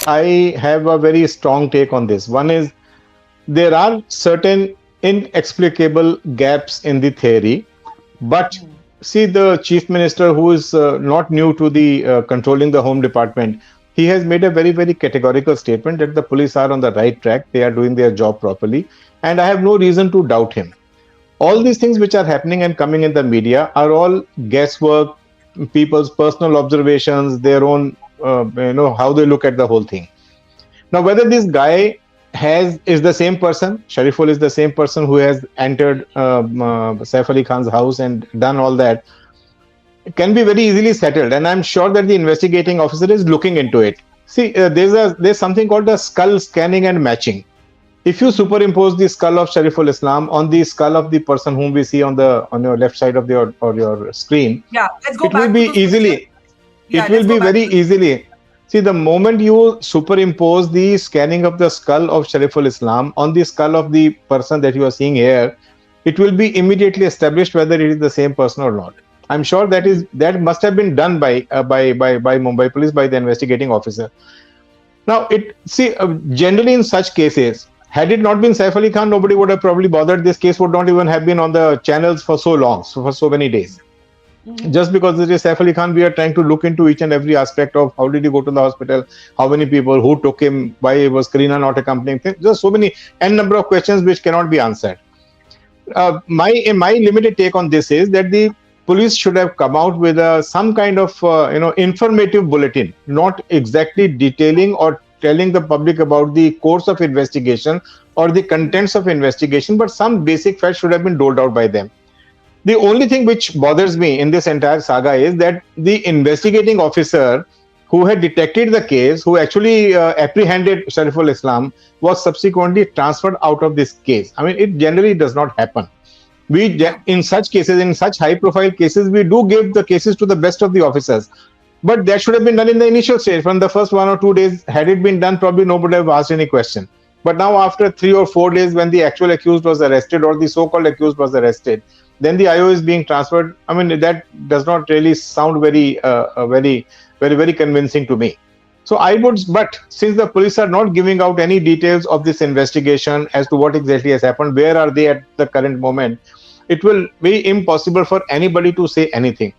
I have a very strong take on this. One is there are certain inexplicable gaps in the theory, but see, the chief minister, who is not new to the controlling the home department, he has made a very categorical statement that the police are on the right track, they are doing their job properly, and I have no reason to doubt him. All these things which are happening and coming in the media are all guesswork, people's personal observations, their own how they look at the whole thing. Now, whether this guy is the same person, Shariful is the same person who has entered Saif Ali Khan's house and done all that, can be very easily settled, and I'm sure that the investigating officer is looking into it. See, there's something called the skull scanning and matching. If you superimpose the skull of Shariful Islam on the skull of the person whom we see on your left side of your screen, let's go it will be easily. It will be very easily. See, the moment you superimpose the scanning of the skull of Shariful Islam on the skull of the person that you are seeing here, it will be immediately established whether it is the same person or not. I'm sure that must have been done by Mumbai police, by the investigating officer. Now, generally in such cases, had it not been Saif Ali Khan, nobody would have probably bothered. This case would not even have been on the channels for so long, for so many days. Just because it is Saif Ali Khan, we are trying to look into each and every aspect of how did he go to the hospital, how many people, who took him, why was Kareena not accompanying him. There's so many n number of questions which cannot be answered. My limited take on this is that the police should have come out with some kind of informative bulletin, not exactly detailing or telling the public about the course of investigation or the contents of investigation, but some basic facts should have been doled out by them. The only thing which bothers me in this entire saga is that the investigating officer who had detected the case, who actually apprehended Shariful Islam, was subsequently transferred out of this case. I mean, it generally does not happen. In such cases, in such high-profile cases, we do give the cases to the best of the officers. But that should have been done in the initial stage. From the first 1 or 2 days, had it been done, probably nobody would have asked any question. But now, after 3 or 4 days, when the actual accused was arrested or the so-called accused was arrested, then the IO is being transferred. I mean, that does not really sound very convincing to me. So but since the police are not giving out any details of this investigation as to what exactly has happened, where are they at the current moment, it will be impossible for anybody to say anything.